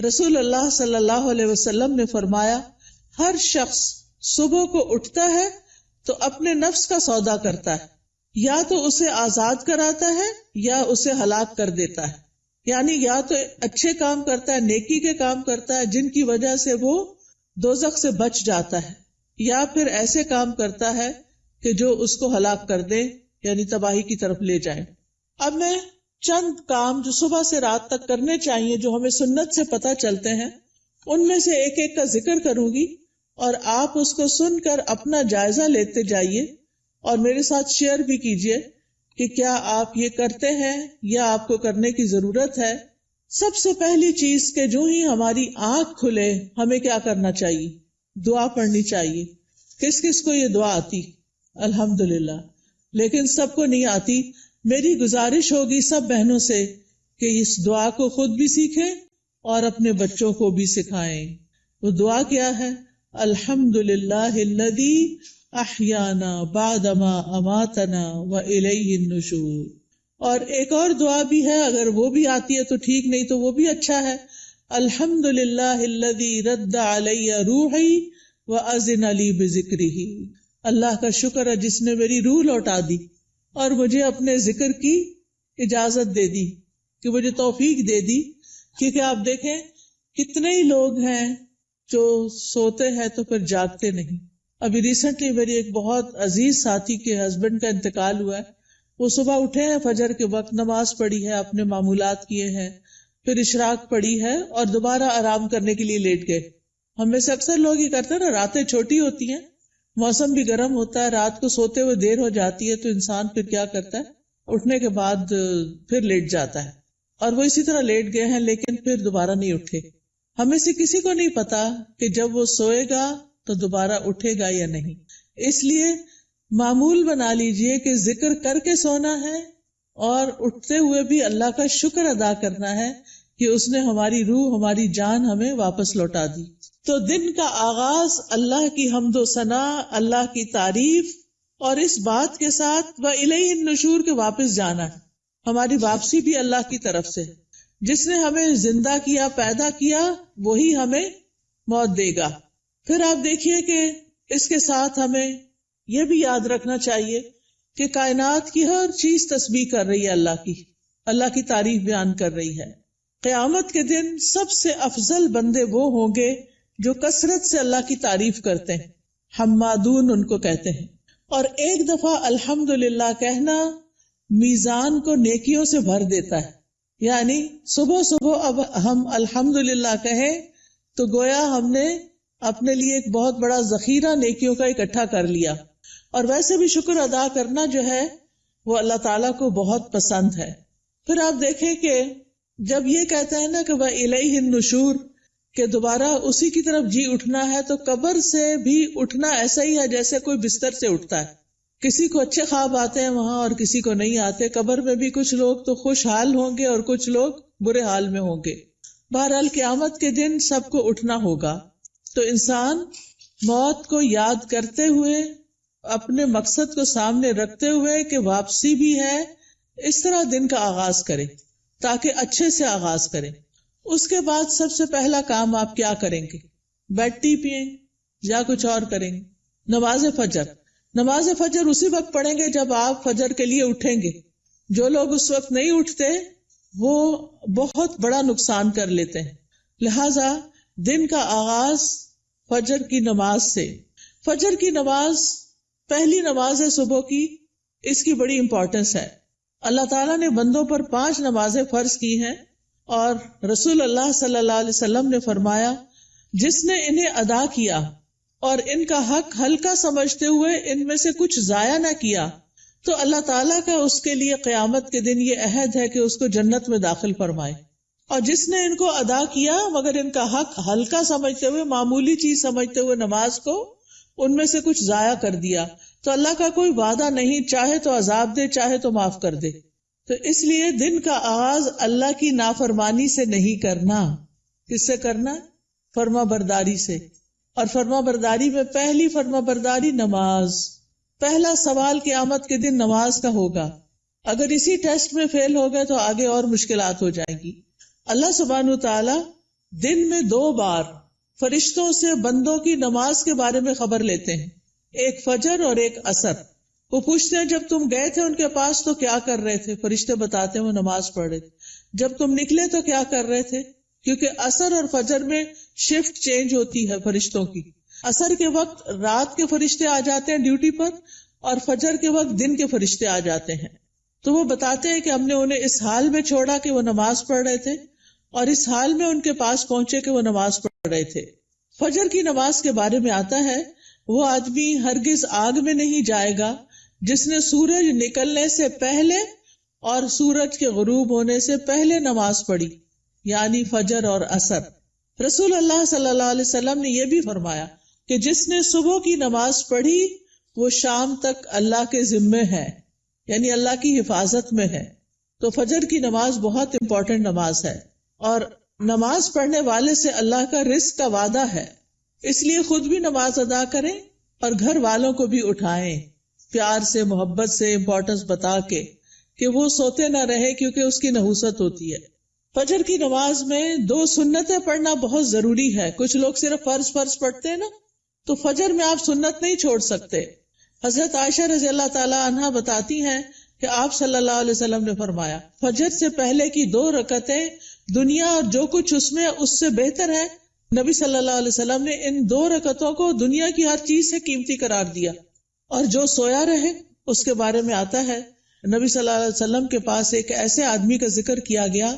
رسول اللہ صلی اللہ علیہ وسلم نے فرمایا، ہر شخص صبح کو اٹھتا ہے تو اپنے نفس کا سودا کرتا ہے، یا تو اسے آزاد کراتا ہے یا اسے ہلاک کر دیتا ہے. یعنی یا تو اچھے کام کرتا ہے، نیکی کے کام کرتا ہے جن کی وجہ سے وہ دوزخ سے بچ جاتا ہے، یا پھر ایسے کام کرتا ہے کہ جو اس کو ہلاک کر دے، یعنی تباہی کی طرف لے جائیں. اب میں چند کام جو صبح سے رات تک کرنے چاہیے، جو ہمیں سنت سے پتہ چلتے ہیں، ان میں سے ایک ایک کا ذکر کروں گی اور آپ اس کو سن کر اپنا جائزہ لیتے جائیے اور میرے ساتھ شیئر بھی کیجیے کہ کیا آپ یہ کرتے ہیں یا آپ کو کرنے کی ضرورت ہے. سب سے پہلی چیز کہ جو ہی ہماری آنکھ کھلے ہمیں کیا کرنا چاہیے؟ دعا پڑھنی چاہیے. کس کس کو یہ دعا آتی؟ الحمدللہ. لیکن سب کو نہیں آتی. میری گزارش ہوگی سب بہنوں سے کہ اس دعا کو خود بھی سیکھیں اور اپنے بچوں کو بھی سکھائیں. وہ دعا کیا ہے؟ الحمدللہ الذی احیانا بعدما اماتنا والیہ النشور. اور ایک اور دعا بھی ہے، اگر وہ بھی آتی ہے تو ٹھیک، نہیں تو وہ بھی اچھا ہے. الحمدللہ الذی رد علی روحی واذن لی بذکرہ. اللہ کا شکر ہے جس نے میری روح لوٹا دی اور مجھے اپنے ذکر کی اجازت دے دی، کہ مجھے توفیق دے دی. کیونکہ آپ دیکھیں کتنے ہی لوگ ہیں جو سوتے ہیں تو پھر جاگتے نہیں. ابھی ریسنٹلی میری ایک بہت عزیز ساتھی کے ہسبینڈ کا انتقال ہوا ہے. وہ صبح اٹھے ہیں، فجر کے وقت نماز پڑھی ہے، اپنے معمولات کیے ہیں، پھر اشراق پڑھی ہے اور دوبارہ آرام کرنے کے لیے لیٹ گئے. ہم میں سے اکثر لوگ یہ کرتے ہیں نا، راتیں چھوٹی ہوتی ہیں، موسم بھی گرم ہوتا ہے، رات کو سوتے ہوئے دیر ہو جاتی ہے تو انسان پھر کیا کرتا ہے، اٹھنے کے بعد پھر لیٹ جاتا ہے. اور وہ اسی طرح لیٹ گئے ہیں لیکن پھر دوبارہ نہیں اٹھے. ہمیں سے کسی کو نہیں پتا کہ جب وہ سوئے گا تو دوبارہ اٹھے گا یا نہیں. اس لیے معمول بنا لیجئے کہ ذکر کر کے سونا ہے اور اٹھتے ہوئے بھی اللہ کا شکر ادا کرنا ہے کہ اس نے ہماری روح، ہماری جان ہمیں واپس لوٹا دی. تو دن کا آغاز اللہ کی حمد و ثنا، اللہ کی تعریف اور اس بات کے ساتھ وَإِلَيْهِ النُّشُورِ کے واپس جانا ہے. ہماری واپسی بھی اللہ کی طرف سے. جس نے ہمیں زندہ کیا، پیدا کیا، وہی ہمیں موت دے گا. پھر آپ دیکھیے کہ اس کے ساتھ ہمیں یہ بھی یاد رکھنا چاہیے کہ کائنات کی ہر چیز تسبیح کر رہی ہے اللہ کی تعریف بیان کر رہی ہے. قیامت کے دن سب سے افضل بندے وہ ہوں گے جو کثرت سے اللہ کی تعریف کرتے ہیں. حمادون ان کو کہتے ہیں. اور ایک دفعہ الحمدللہ کہنا میزان کو نیکیوں سے بھر دیتا ہے. یعنی صبح صبح اب ہم الحمدللہ کہیں تو گویا ہم نے اپنے لیے ایک بہت بڑا ذخیرہ نیکیوں کا اکٹھا کر لیا. اور ویسے بھی شکر ادا کرنا جو ہے وہ اللہ تعالیٰ کو بہت پسند ہے. پھر آپ دیکھیں کہ جب یہ کہتا ہے نا کہ وَإِلَيْهِ النُّشُورِ، کہ دوبارہ اسی کی طرف جی اٹھنا ہے، تو قبر سے بھی اٹھنا ایسا ہی ہے جیسے کوئی بستر سے اٹھتا ہے. کسی کو اچھے خواب آتے ہیں وہاں اور کسی کو نہیں آتے. قبر میں بھی کچھ لوگ تو خوشحال ہوں گے اور کچھ لوگ برے حال میں ہوں گے. بہرحال قیامت کے دن سب کو اٹھنا ہوگا. تو انسان موت کو یاد کرتے ہوئے، اپنے مقصد کو سامنے رکھتے ہوئے کہ واپسی بھی ہے، اس طرح دن کا آغاز کرے تاکہ اچھے سے آغاز کرے. اس کے بعد سب سے پہلا کام آپ کیا کریں گے؟ بیڈ ٹی پئیں یا کچھ اور کریں گے؟ نماز فجر اسی وقت پڑھیں گے جب آپ فجر کے لیے اٹھیں گے. جو لوگ اس وقت نہیں اٹھتے وہ بہت بڑا نقصان کر لیتے ہیں. لہذا دن کا آغاز فجر کی نماز سے. فجر کی نماز پہلی نماز ہے صبح کی، اس کی بڑی امپورٹنس ہے. اللہ تعالیٰ نے بندوں پر 5 نمازیں فرض کی ہیں اور رسول اللہ صلی اللہ علیہ وسلم نے فرمایا جس نے انہیں ادا کیا اور ان کا حق ہلکا سمجھتے ہوئے ان میں سے کچھ ضائع نہ کیا تو اللہ تعالیٰ کا اس کے لیے قیامت کے دن یہ عہد ہے کہ اس کو جنت میں داخل فرمائے. اور جس نے ان کو ادا کیا مگر ان کا حق ہلکا سمجھتے ہوئے، معمولی چیز سمجھتے ہوئے نماز کو ان میں سے کچھ ضائع کر دیا تو اللہ کا کوئی وعدہ نہیں، چاہے تو عذاب دے چاہے تو معاف کر دے. تو اس لیے دن کا آغاز اللہ کی نافرمانی سے نہیں کرنا. کس سے کرنا؟ فرما برداری سے. اور فرما برداری میں پہلی فرما برداری نماز. پہلا سوال قیامت کے دن نماز کا ہوگا. اگر اسی ٹیسٹ میں فیل ہو گئے تو آگے اور مشکلات ہو جائیں گی. اللہ سبحانہ تعالی دن میں 2 بار فرشتوں سے بندوں کی نماز کے بارے میں خبر لیتے ہیں، ایک فجر اور ایک عصر۔ وہ پوچھتے ہیں جب تم گئے تھے ان کے پاس تو کیا کر رہے تھے؟ فرشتے بتاتے ہیں وہ نماز پڑھ رہے تھے۔ جب تم نکلے تو کیا کر رہے تھے؟ کیونکہ عصر اور فجر میں شفٹ چینج ہوتی ہے فرشتوں کی۔ عصر کے وقت رات کے فرشتے آ جاتے ہیں ڈیوٹی پر، اور فجر کے وقت دن کے فرشتے آ جاتے ہیں۔ تو وہ بتاتے ہیں کہ ہم نے انہیں اس حال میں چھوڑا کہ وہ نماز پڑھ رہے تھے، اور اس حال میں ان کے پاس پہنچے کہ وہ نماز پڑھ رہے تھے۔ فجر کی نماز کے بارے میں آتا ہے، وہ آدمی ہرگز آگ میں نہیں جائے گا جس نے سورج نکلنے سے پہلے اور سورج کے غروب ہونے سے پہلے نماز پڑھی، یعنی فجر اور عصر۔ رسول اللہ صلی اللہ علیہ وسلم نے یہ بھی فرمایا کہ جس نے صبح کی نماز پڑھی وہ شام تک اللہ کے ذمے ہے، یعنی اللہ کی حفاظت میں ہے۔ تو فجر کی نماز بہت امپورٹنٹ نماز ہے، اور نماز پڑھنے والے سے اللہ کا رزق کا وعدہ ہے، اس لیے خود بھی نماز ادا کریں اور گھر والوں کو بھی اٹھائیں، پیار سے، محبت سے، امپورٹنس بتا کے کہ وہ سوتے نہ رہے، کیونکہ اس کی نحوست ہوتی ہے۔ فجر کی نماز میں 2 سنتیں پڑھنا بہت ضروری ہے۔ کچھ لوگ صرف فرض پڑھتے ہیں نا، تو فجر میں آپ سنت نہیں چھوڑ سکتے۔ حضرت عائشہ رضی اللہ تعالی عنہا بتاتی ہیں کہ آپ صلی اللہ علیہ وسلم نے فرمایا، فجر سے پہلے کی 2 رکعتیں دنیا اور جو کچھ اس میں اس سے بہتر ہے۔ نبی صلی اللہ علیہ وسلم نے ان 2 رکعتوں کو دنیا کی ہر چیز سے قیمتی قرار دیا۔ اور جو سویا رہے اس کے بارے میں آتا ہے، نبی صلی اللہ علیہ وسلم کے پاس ایک ایسے آدمی کا ذکر کیا گیا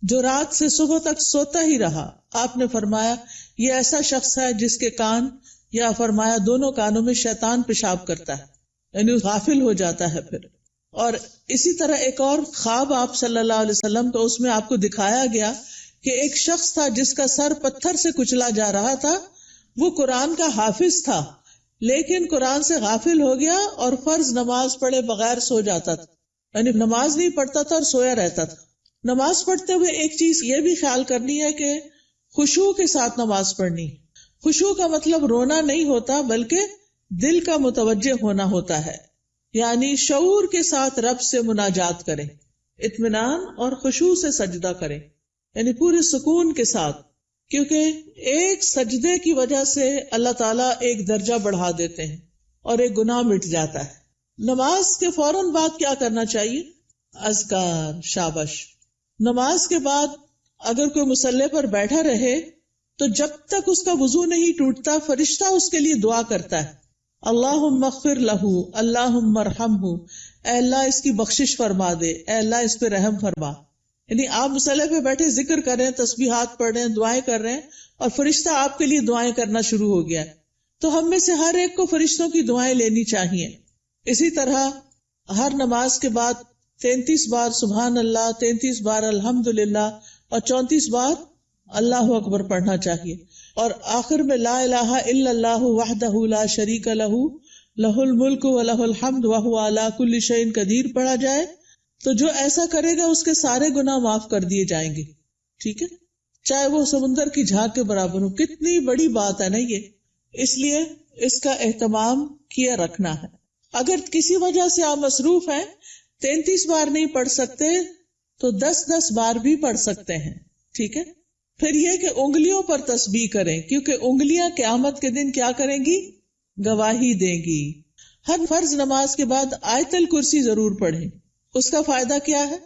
جو رات سے صبح تک سوتا ہی رہا۔ آپ نے فرمایا یہ ایسا شخص ہے جس کے کان، یا فرمایا دونوں کانوں میں شیطان پیشاب کرتا ہے، یعنی غافل ہو جاتا ہے پھر۔ اور اسی طرح ایک اور خواب آپ صلی اللہ علیہ وسلم کا، اس میں آپ کو دکھایا گیا کہ ایک شخص تھا جس کا سر پتھر سے کچلا جا رہا تھا۔ وہ قرآن کا حافظ تھا، لیکن قرآن سے غافل ہو گیا اور فرض نماز پڑھے بغیر سو جاتا تھا، یعنی نماز نہیں پڑھتا تھا اور سویا رہتا تھا۔ نماز پڑھتے ہوئے ایک چیز یہ بھی خیال کرنی ہے کہ خشوع کے ساتھ نماز پڑھنی۔ خشوع کا مطلب رونا نہیں ہوتا، بلکہ دل کا متوجہ ہونا ہوتا ہے، یعنی شعور کے ساتھ رب سے مناجات کریں، اطمینان اور خشوع سے سجدہ کریں، یعنی پورے سکون کے ساتھ، کیونکہ ایک سجدے کی وجہ سے اللہ تعالیٰ ایک درجہ بڑھا دیتے ہیں اور ایک گناہ مٹ جاتا ہے۔ نماز کے فوراً بعد کیا کرنا چاہیے؟ اذکار، شابش۔ نماز کے بعد اگر کوئی مصلی پر بیٹھا رہے تو جب تک اس کا وضو نہیں ٹوٹتا فرشتہ اس کے لیے دعا کرتا ہے، اللہم اغفر لہ، اللہم ارحمہ، اے اللہ اس کی بخشش فرما دے، اے اللہ اس پہ رحم فرما۔ یعنی آپ مصلی پہ بیٹھے ذکر کر رہے ہیں، تسبیحات پڑھ رہے ہیں، دعائیں کر رہے ہیں، اور فرشتہ آپ کے لیے دعائیں کرنا شروع ہو گیا ہے۔ تو ہم میں سے ہر ایک کو فرشتوں کی دعائیں لینی چاہیے۔ اسی طرح ہر نماز کے بعد 33 بار سبحان اللہ، 33 بار الحمدللہ، اور 34 بار اللہ اکبر پڑھنا چاہیے، اور آخر میں لا الہ الا اللہ وحدہ لا شریک لہ لہ الملک ولہ الحمد وہو علی کل شیء قدیر پڑھا جائے تو جو ایسا کرے گا اس کے سارے گناہ معاف کر دیے جائیں گے۔ ٹھیک ہے، چاہے وہ سمندر کی جھاگ کے برابر ہو۔ کتنی بڑی بات ہے نا یہ، اس لیے اس کا اہتمام کیا رکھنا ہے۔ اگر کسی وجہ سے آپ مصروف ہیں، 33 بار نہیں پڑھ سکتے تو 10 بار بھی پڑھ سکتے ہیں۔ ٹھیک ہے، پھر یہ کہ انگلیوں پر تسبیح کریں، کیونکہ انگلیاں قیامت کے دن کیا کریں گی؟ گواہی دیں گی۔ ہر فرض نماز کے بعد آیت الکرسی ضرور پڑھیں۔ اس کا فائدہ کیا ہے؟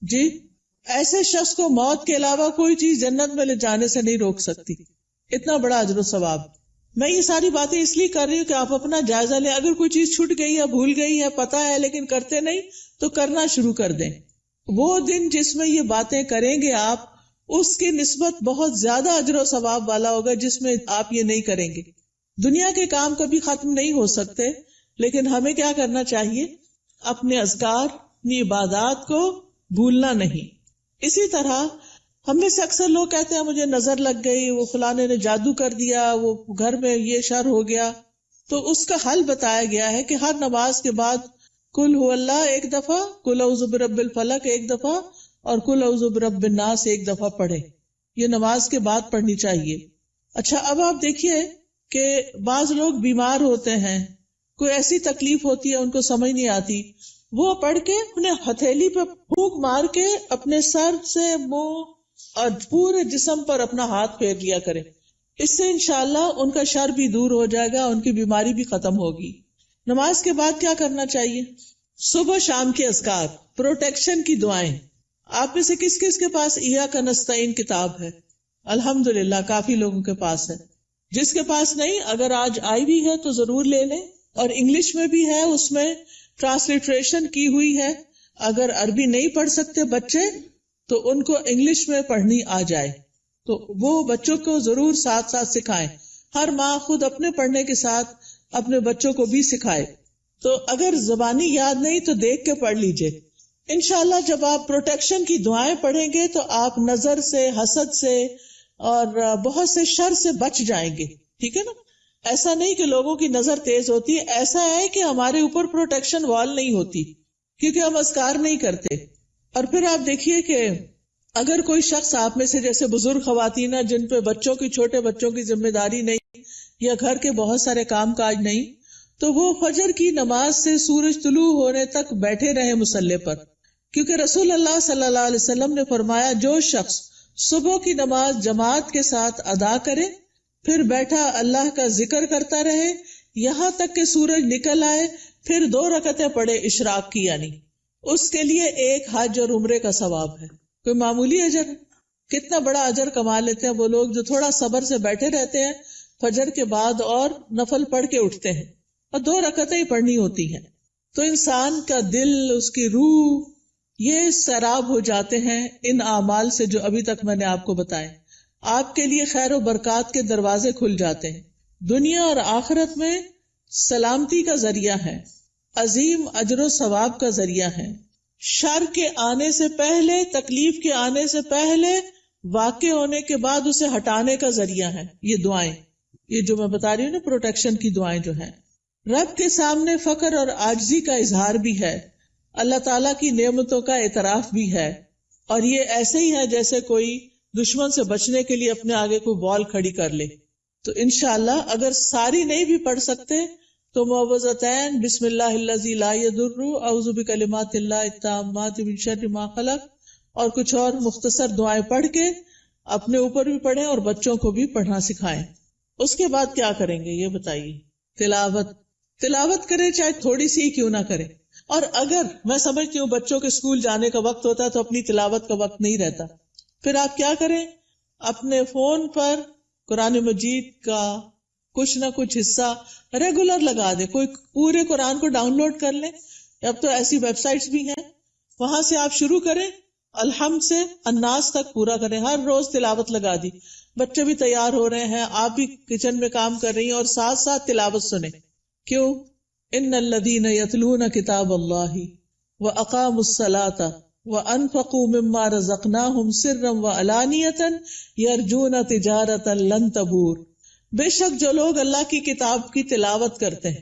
جی، ایسے شخص کو موت کے علاوہ کوئی چیز جنت میں لے جانے سے نہیں روک سکتی۔ اتنا بڑا اجر و ثواب۔ میں یہ ساری باتیں اس لیے کر رہی ہوں کہ آپ اپنا جائزہ لیں۔ اگر کوئی چیز چھوٹ گئی ہے، بھول گئی ہے، پتہ ہے لیکن کرتے نہیں، تو کرنا شروع کر دیں۔ وہ دن جس میں یہ باتیں کریں گے آپ، اس کی نسبت بہت زیادہ اجر و ثواب والا ہوگا جس میں آپ یہ نہیں کریں گے۔ دنیا کے کام کبھی ختم نہیں ہو سکتے، لیکن ہمیں کیا کرنا چاہیے؟ اپنے اذکار، اپنی عبادات کو بھولنا نہیں۔ اسی طرح ہم میں سے اکثر لوگ کہتے ہیں مجھے نظر لگ گئی، وہ فلانے نے جادو کر دیا، وہ گھر میں یہ شر ہو گیا۔ تو اس کا حل بتایا گیا ہے کہ ہر نماز کے بعد قل هو اللہ 1 دفعہ، قل اعوذ برب الفلق 1 دفعہ، اور قل اعوذ برب الناس 1 دفعہ پڑھے۔ یہ نماز کے بعد پڑھنی چاہیے۔ اچھا، اب آپ دیکھیے کہ بعض لوگ بیمار ہوتے ہیں، کوئی ایسی تکلیف ہوتی ہے ان کو سمجھ نہیں آتی، وہ پڑھ کے اپنے ہتھیلی پہ پھونک مار کے اپنے سر سے، منہ اور پورے جسم پر اپنا ہاتھ پھیر لیا کریں. اس سے انشاءاللہ ان کا شر بھی دور ہو جائے گا، ان کی بیماری بھی ختم ہوگی. نماز کے بعد کیا کرنا چاہیے؟ صبح شام کے اذکار، پروٹیکشن کی دعائیں. آپ میں سے کس کس کے پاس ایاک نستعین کتاب ہے؟ الحمدللہ کافی لوگوں کے پاس ہے. جس کے پاس نہیں، اگر آج آئی بھی ہے تو ضرور لے لیں. اور انگلش میں بھی ہے، اس میں ٹرانسلیٹریشن کی ہوئی ہے. اگر عربی نہیں پڑھ سکتے بچے تو ان کو انگلش میں پڑھنی آ جائے تو وہ بچوں کو ضرور ساتھ ساتھ سکھائیں. ہر ماں خود اپنے پڑھنے کے ساتھ اپنے بچوں کو بھی سکھائے. تو اگر زبانی یاد نہیں تو دیکھ کے پڑھ لیجئے. انشاءاللہ جب آپ پروٹیکشن کی دعائیں پڑھیں گے تو آپ نظر سے، حسد سے اور بہت سے شر سے بچ جائیں گے. ٹھیک ہے نا؟ ایسا نہیں کہ لوگوں کی نظر تیز ہوتی ہے، ایسا ہے کہ ہمارے اوپر پروٹیکشن وال نہیں ہوتی کیونکہ ہم اذکار نہیں کرتے. اور پھر آپ دیکھیے کہ اگر کوئی شخص آپ میں سے جیسے بزرگ خواتین جن پہ بچوں کی، چھوٹے بچوں کی ذمہ داری نہیں یا گھر کے بہت سارے کام کاج نہیں، تو وہ فجر کی نماز سے سورج طلوع ہونے تک بیٹھے رہے مصلی پر. کیونکہ رسول اللہ صلی اللہ علیہ وسلم نے فرمایا جو شخص صبح کی نماز جماعت کے ساتھ ادا کرے پھر بیٹھا اللہ کا ذکر کرتا رہے یہاں تک کہ سورج نکل آئے، پھر 2 رکعتیں پڑھے اشراق کی، یعنی اس کے لیے ایک حج اور عمرے کا ثواب ہے. کوئی معمولی اجر ہے؟ کتنا بڑا اجر کما لیتے ہیں وہ لوگ جو تھوڑا صبر سے بیٹھے رہتے ہیں فجر کے بعد اور نفل پڑھ کے اٹھتے ہیں، اور 2 رکعتیں ہی پڑھنی ہوتی ہیں. تو انسان کا دل، اس کی روح، یہ سیراب ہو جاتے ہیں ان اعمال سے جو ابھی تک میں نے آپ کو بتائے. آپ کے لیے خیر و برکات کے دروازے کھل جاتے ہیں، دنیا اور آخرت میں سلامتی کا ذریعہ ہے، عظیم اجر و ثواب کا ذریعہ ہے، شر کے آنے سے پہلے، تکلیف کے آنے سے پہلے، واقع ہونے کے بعد اسے ہٹانے کا ذریعہ ہے. یہ دعائیں، یہ جو میں بتا رہی ہوں نا پروٹیکشن کی دعائیں جو ہیں، رب کے سامنے فقر اور عاجزی کا اظہار بھی ہے، اللہ تعالیٰ کی نعمتوں کا اعتراف بھی ہے. اور یہ ایسے ہی ہے جیسے کوئی دشمن سے بچنے کے لیے اپنے آگے کوئی وال کھڑی کر لے. تو انشاءاللہ اگر ساری نہیں بھی پڑھ سکتے تو معوذتین، بسم اللہ الذی لا یضر، اعوذ بکلمات اللہ التامات من شر ما خلق، اور کچھ اور مختصر دعائیں پڑھ کے اپنے اوپر بھی پڑھیں اور بچوں کو بھی پڑھنا سکھائیں. اس کے بعد کیا کریں گے یہ بتائیے؟ تلاوت کریں، چاہے تھوڑی سی کیوں نہ کریں. اور اگر میں سمجھتی ہوں بچوں کے اسکول جانے کا وقت ہوتا ہے تو اپنی تلاوت کا وقت نہیں رہتا، پھر آپ کیا کریں؟ اپنے فون پر قرآن مجید کا کچھ نہ کچھ حصہ ریگولر لگا دیں. کوئی پورے قرآن کو ڈاؤن لوڈ کر لیں، اب تو ایسی ویب سائٹس بھی ہیں، وہاں سے آپ شروع کریں، الحمد سے الناس تک پورا کریں. ہر روز تلاوت لگا دی، بچے بھی تیار ہو رہے ہیں، آپ بھی کچن میں کام کر رہی ہیں اور ساتھ ساتھ تلاوت سنیں. کیوں؟ ان الذین یتلون کتاب اللہ واقاموا الصلاۃ وانفقوا مما رزقناہم سرا وعلانیۃ یرجون تجارۃ لن تبور. بے شک جو لوگ اللہ کی کتاب کی تلاوت کرتے ہیں،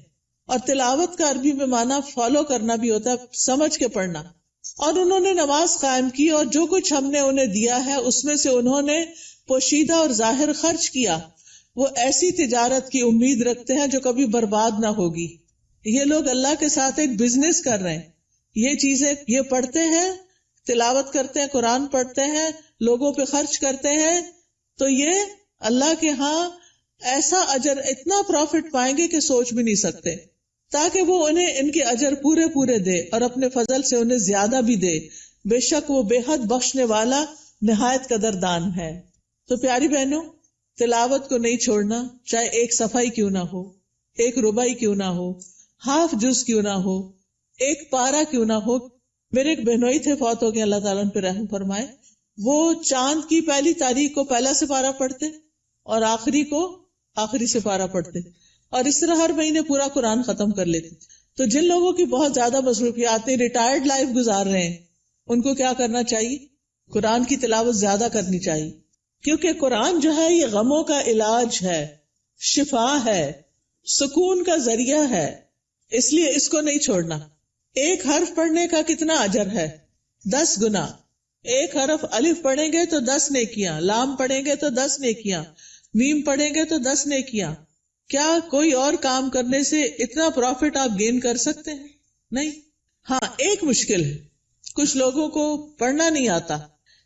اور تلاوت کا عربی میں معنی فالو کرنا بھی ہوتا ہے، سمجھ کے پڑھنا، اور انہوں نے نماز قائم کی اور جو کچھ ہم نے انہیں دیا ہے اس میں سے انہوں نے پوشیدہ اور ظاہر خرچ کیا، وہ ایسی تجارت کی امید رکھتے ہیں جو کبھی برباد نہ ہوگی. یہ لوگ اللہ کے ساتھ ایک بزنس کر رہے ہیں. یہ چیزیں یہ پڑھتے ہیں، تلاوت کرتے ہیں، قرآن پڑھتے ہیں، لوگوں پہ خرچ کرتے ہیں، تو یہ اللہ کے ہاں ایسا اجر، اتنا پروفٹ پائیں گے کہ سوچ بھی نہیں سکتے، تاکہ وہ انہیں ان کے اجر پورے پورے دے اور اپنے فضل سے انہیں زیادہ بھی دے. بے شک وہ بے حد بخشنے والا نہایت قدردان ہے. تو پیاری بہنوں، تلاوت کو نہیں چھوڑنا، چاہے ایک صفحہ کیوں نہ ہو، ایک ربع کیوں نہ ہو، ہاف جز کیوں نہ ہو، ایک پارہ کیوں نہ ہو. میرے ایک بہنوئی تھے، فوت ہو گئے، اللہ تعالیٰ ان پہ رحم فرمائے. وہ چاند کی پہلی تاریخ کو پہلا سپارہ پڑھتے اور آخری کو آخری سپارہ پڑھتے، اور اس طرح ہر مہینے پورا قرآن ختم کر لیتے. تو جن لوگوں کی بہت زیادہ مصروفیات نہیں، ریٹائرڈ لائف گزار رہے ہیں، ان کو کیا کرنا چاہیے؟ قرآن کی تلاوت زیادہ کرنی چاہیے، کیونکہ قرآن جو ہے یہ غموں کا علاج ہے، شفا ہے، سکون کا ذریعہ ہے، اس لیے اس کو نہیں چھوڑنا. ایک حرف پڑھنے کا کتنا اجر ہے؟ 10 گنا. ایک حرف الف پڑھیں گے تو 10 نیکیاں، لام پڑھیں گے تو 10 نیکیاں، میم پڑھیں گے تو 10 نیکیاں. کیا کوئی اور کام کرنے سے اتنا پروفٹ آپ گین کر سکتے ہیں؟ نہیں. ہاں ایک مشکل ہے، کچھ لوگوں کو پڑھنا نہیں آتا،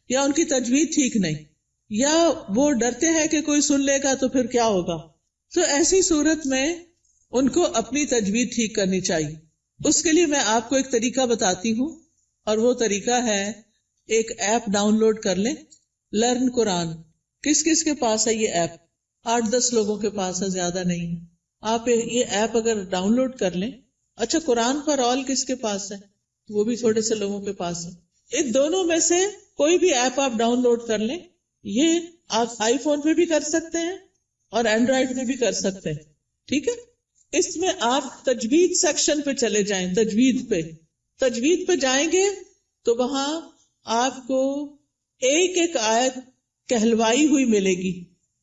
یا ان کی تجوید ٹھیک نہیں، یا وہ ڈرتے ہیں کہ کوئی سن لے گا تو پھر کیا ہوگا. تو ایسی صورت میں ان کو اپنی تجوید ٹھیک کرنی چاہیے. اس کے لیے میں آپ کو ایک طریقہ بتاتی ہوں، اور وہ طریقہ ہے ایک ایپ ڈاؤن لوڈ کر لیں، لرن قرآن. کس کس کے پاس ہے یہ ایپ؟ 8-10 لوگوں کے پاس ہے، زیادہ نہیں ہے. آپ یہ ایپ اگر ڈاؤن لوڈ کر لیں. اچھا، قرآن پر آل کس کے پاس ہے؟ وہ بھی تھوڑے سے لوگوں کے پاس ہے. ان دونوں میں سے کوئی بھی ایپ آپ ڈاؤن لوڈ کر لیں. یہ آپ آئی فون پہ بھی کر سکتے ہیں اور اینڈرائڈ پہ بھی کر سکتے ہیں. ٹھیک ہے، اس میں آپ تجوید سیکشن پہ چلے جائیں. تجوید پہ جائیں گے تو وہاں آپ کو ایک ایک آیت کہلوائی ہوئی ملے گی.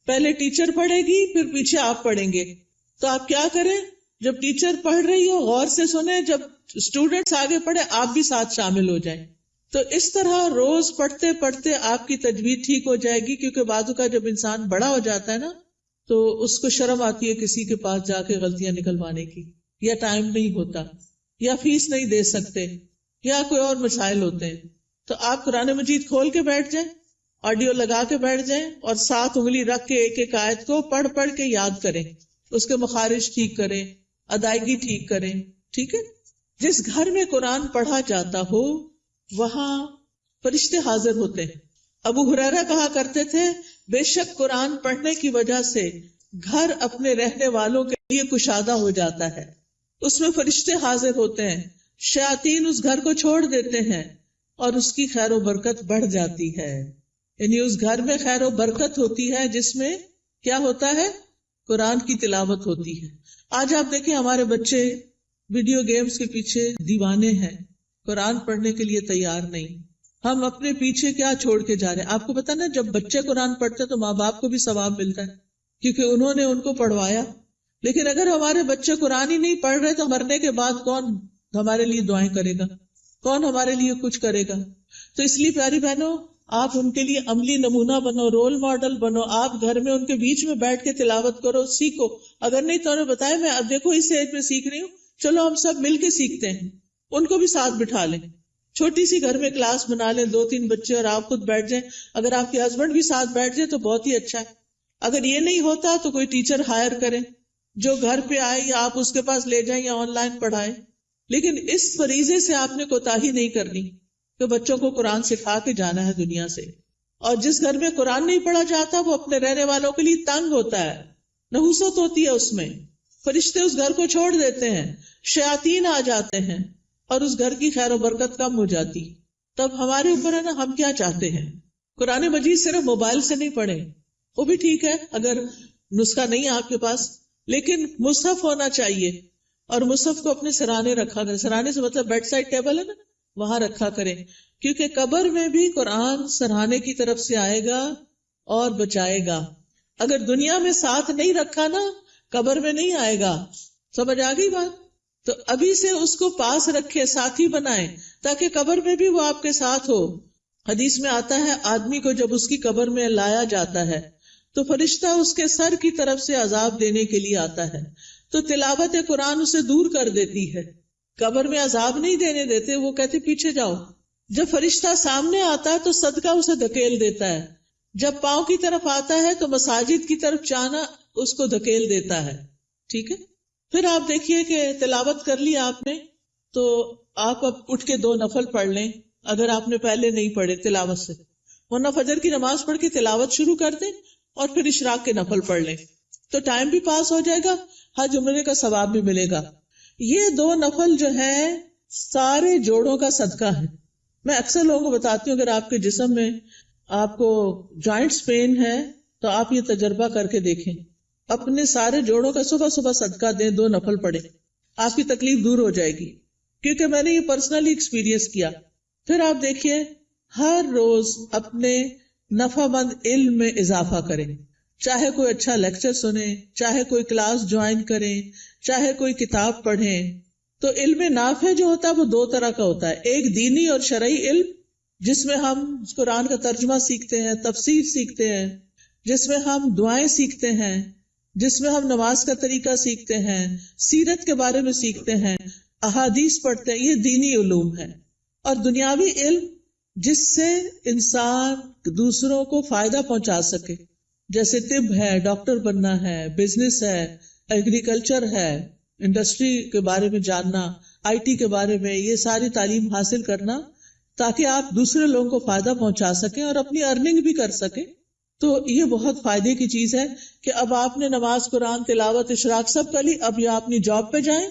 پہلے ٹیچر پڑھے گی، پھر پیچھے آپ پڑھیں گے. تو آپ کیا کریں، جب ٹیچر پڑھ رہی ہو غور سے سنیں، جب اسٹوڈنٹس آگے پڑھے آپ بھی ساتھ شامل ہو جائیں. تو اس طرح روز پڑھتے پڑھتے آپ کی تجوید ٹھیک ہو جائے گی. کیونکہ بعض کا جب انسان بڑا ہو جاتا ہے نا، تو اس کو شرم آتی ہے کسی کے پاس جا کے غلطیاں نکلوانے کی، یا ٹائم نہیں ہوتا، یا فیس نہیں دے سکتے، یا کوئی اور مسائل ہوتے ہیں. تو آپ قرآن مجید کھول کے بیٹھ جائیں، آڈیو لگا کے بیٹھ جائیں، اور 7 انگلی رکھ کے ایک ایک آیت کو پڑھ پڑھ کے یاد کریں. اس کے مخارج ٹھیک کریں، ادائیگی ٹھیک کریں. ٹھیک ہے، جس گھر میں قرآن پڑھا جاتا ہو وہاں فرشتے حاضر ہوتے ہیں. ابو ہریرہ کہا کرتے تھے، بے شک قرآن پڑھنے کی وجہ سے گھر اپنے رہنے والوں کے لیے کشادہ ہو جاتا ہے. اس میں فرشتے حاضر ہوتے ہیں، شیاطین اس گھر کو چھوڑ دیتے ہیں اور اس کی خیر و برکت بڑھ جاتی ہے. یعنی اس گھر میں خیر و برکت ہوتی ہے جس میں کیا ہوتا ہے، قرآن کی تلاوت ہوتی ہے. آج آپ دیکھیں ہمارے بچے ویڈیو گیمز کے پیچھے دیوانے ہیں، قرآن پڑھنے کے لیے تیار نہیں. ہم اپنے پیچھے کیا چھوڑ کے جا رہے ہیں؟ آپ کو پتا نا، جب بچے قرآن پڑھتے تو ماں باپ کو بھی ثواب ملتا ہے کیونکہ انہوں نے ان کو پڑھوایا. لیکن اگر ہمارے بچے قرآن ہی نہیں پڑھ رہے تو مرنے کے بعد کون ہمارے لیے دعائیں کرے گا، کون ہمارے لیے کچھ کرے گا؟ تو اس لیے پیاری بہنوں، آپ ان کے لیے عملی نمونہ بنو، رول ماڈل بنو. آپ گھر میں ان کے بیچ میں بیٹھ کے تلاوت کرو، سیکھو. اگر نہیں تو انہیں بتائے، میں اب دیکھو اس ایج میں سیکھ رہی ہوں، چلو ہم سب مل کے سیکھتے ہیں. ان کو بھی ساتھ بٹھا لیں، چھوٹی سی گھر میں کلاس بنا لیں، 2-3 بچے اور آپ خود بیٹھ جائیں. اگر آپ کے ہسبینڈ بھی ساتھ بیٹھ جائے تو بہت ہی اچھا ہے. اگر یہ نہیں ہوتا تو کوئی ٹیچر ہائر کریں جو گھر پہ آئے، یا آپ اس کے پاس لے جائیں یا آن لائن پڑھائیں. لیکن اس فریضے سے آپ نے کوتاہی نہیں کرنی کہ بچوں کو قرآن سکھا کے جانا ہے دنیا سے. اور جس گھر میں قرآن نہیں پڑھا جاتا وہ اپنے رہنے والوں کے لیے تنگ ہوتا ہے، نحوست ہوتی ہے اس میں. فرشتے اس گھر کو چھوڑ دیتے ہیں، شیاطین آ جاتے ہیں اور اس گھر کی خیر و برکت کم ہو جاتی. تب ہمارے اوپر ہے نا، ہم کیا چاہتے ہیں. قرآن مجید صرف موبائل سے نہیں پڑھیں، وہ بھی ٹھیک ہے اگر نسخہ نہیں ہے آپ کے پاس، لیکن مصحف ہونا چاہیے. اور مصحف کو اپنے سرانے رکھا کریں. سرانے سے مطلب بیڈ سائڈ ٹیبل ہے نا، وہاں رکھا کریں. کیونکہ قبر میں بھی قرآن سرہانے کی طرف سے آئے گا اور بچائے گا. اگر دنیا میں ساتھ نہیں رکھا نا، قبر میں نہیں آئے گا. سمجھ آ گئی بات؟ تو ابھی سے اس کو پاس رکھے، ساتھی بنائیں تاکہ قبر میں بھی وہ آپ کے ساتھ ہو. حدیث میں آتا ہے، آدمی کو جب اس کی قبر میں لایا جاتا ہے تو فرشتہ اس کے سر کی طرف سے عذاب دینے کے لیے آتا ہے. تو تلاوت قرآن اسے دور کر دیتی ہے. قبر میں عذاب نہیں دینے دیتے، وہ کہتے پیچھے جاؤ. جب فرشتہ سامنے آتا ہے تو صدقہ اسے دھکیل دیتا ہے. جب پاؤں کی طرف آتا ہے تو مساجد کی طرف جانا اس کو دھکیل دیتا ہے. ٹھیک ہے، پھر آپ دیکھیے کہ تلاوت کر لی آپ نے، تو آپ اب اٹھ کے 2 نفل پڑھ لیں اگر آپ نے پہلے نہیں پڑھے تلاوت سے. ورنہ فجر کی نماز پڑھ کے تلاوت شروع کر دیں اور پھر اشراق کے نفل پڑھ لیں، تو ٹائم بھی پاس ہو جائے گا، حج عمرے کا ثواب بھی ملے گا. یہ 2 نفل جو ہیں سارے جوڑوں کا صدقہ ہے. میں اکثر لوگوں کو بتاتی ہوں، اگر آپ کے جسم میں آپ کو جوائنٹس پین ہے تو آپ یہ تجربہ کر کے دیکھیں، اپنے سارے جوڑوں کا صبح صبح صدقہ دیں، 2 نفل پڑھیں، آپ کی تکلیف دور ہو جائے گی. کیونکہ میں نے یہ پرسنلی ایکسپیرینس کیا. پھر آپ دیکھیے، ہر روز اپنے نفع مند علم میں اضافہ کریں. چاہے کوئی اچھا لیکچر سنیں، چاہے کوئی کلاس جوائن کریں، چاہے کوئی کتاب پڑھیں. تو علم نافع جو ہوتا ہے وہ 2 طرح کا ہوتا ہے. ایک دینی اور شرعی علم، جس میں ہم قرآن کا ترجمہ سیکھتے ہیں، تفسیر سیکھتے ہیں، جس میں ہم دعائیں سیکھتے ہیں، جس میں ہم نماز کا طریقہ سیکھتے ہیں، سیرت کے بارے میں سیکھتے ہیں، احادیث پڑھتے ہیں. یہ دینی علوم ہے. اور دنیاوی علم جس سے انسان دوسروں کو فائدہ پہنچا سکے، جیسے طب ہے، ڈاکٹر بننا ہے، بزنس ہے، ایگریکلچر ہے، انڈسٹری کے بارے میں جاننا، آئی ٹی کے بارے میں، یہ ساری تعلیم حاصل کرنا تاکہ آپ دوسرے لوگوں کو فائدہ پہنچا سکیں اور اپنی ارننگ بھی کر سکیں. تو یہ بہت فائدے کی چیز ہے کہ اب آپ نے نماز، قرآن تلاوت، اشراق سب کر لی، اب یا اپنی جاب پہ جائیں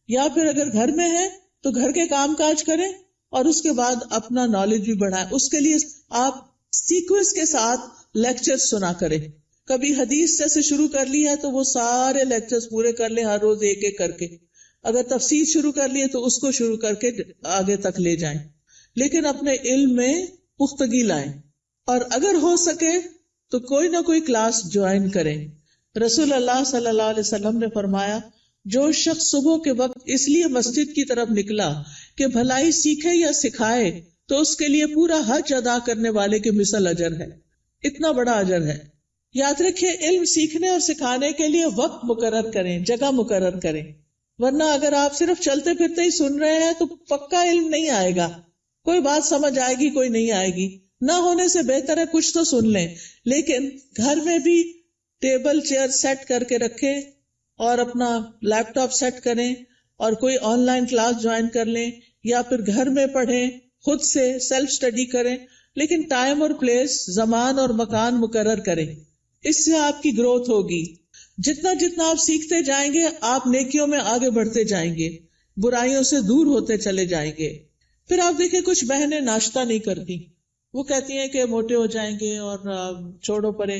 یا پھر اگر گھر میں ہیں تو گھر کے کام کاج کریں اور اس کے بعد اپنا نالج بھی بڑھائیں. اس کے لیے آپ سیکوینس کے ساتھ لیکچر سنا کریں. کبھی حدیث جیسے شروع کر لی ہے تو وہ سارے لیکچرز پورے کر لیں، ہر روز ایک ایک کر کے. اگر تفسیر شروع کر لی ہے تو اس کو شروع کر کے آگے تک لے جائیں، لیکن اپنے علم میں پختگی لائیں. اور اگر ہو سکے تو کوئی نہ کوئی کلاس جوائن کریں. رسول اللہ صلی اللہ علیہ وسلم نے فرمایا، جو شخص صبح کے وقت اس لیے مسجد کی طرف نکلا کہ بھلائی سیکھے یا سکھائے تو اس کے لیے پورا حج ادا کرنے والے کے مثل اجر ہے. اتنا بڑا اجر ہے. یاد رکھیں، علم سیکھنے اور سکھانے کے لیے وقت مقرر کریں، جگہ مقرر کریں، ورنہ اگر آپ صرف چلتے پھرتے ہی سن رہے ہیں تو پکا علم نہیں آئے گا. کوئی بات سمجھ آئے گی، کوئی نہیں آئے گی. نہ ہونے سے بہتر ہے کچھ تو سن لیں، لیکن گھر میں بھی ٹیبل چیئر سیٹ کر کے رکھیں اور اپنا لیپ ٹاپ سیٹ کریں اور کوئی آن لائن کلاس جوائن کر لیں یا پھر گھر میں پڑھیں، خود سے سیلف اسٹڈی کریں، لیکن ٹائم اور پلیس، زمان اور مکان مقرر کریں. اس سے آپ کی گروتھ ہوگی. جتنا جتنا آپ سیکھتے جائیں گے آپ نیکیوں میں آگے بڑھتے جائیں گے، برائیوں سے دور ہوتے چلے جائیں گے. پھر آپ دیکھیں کچھ بہنیں ناشتہ نہیں کرتی، وہ کہتی ہیں کہ موٹے ہو جائیں گے اور چھوڑو پرے،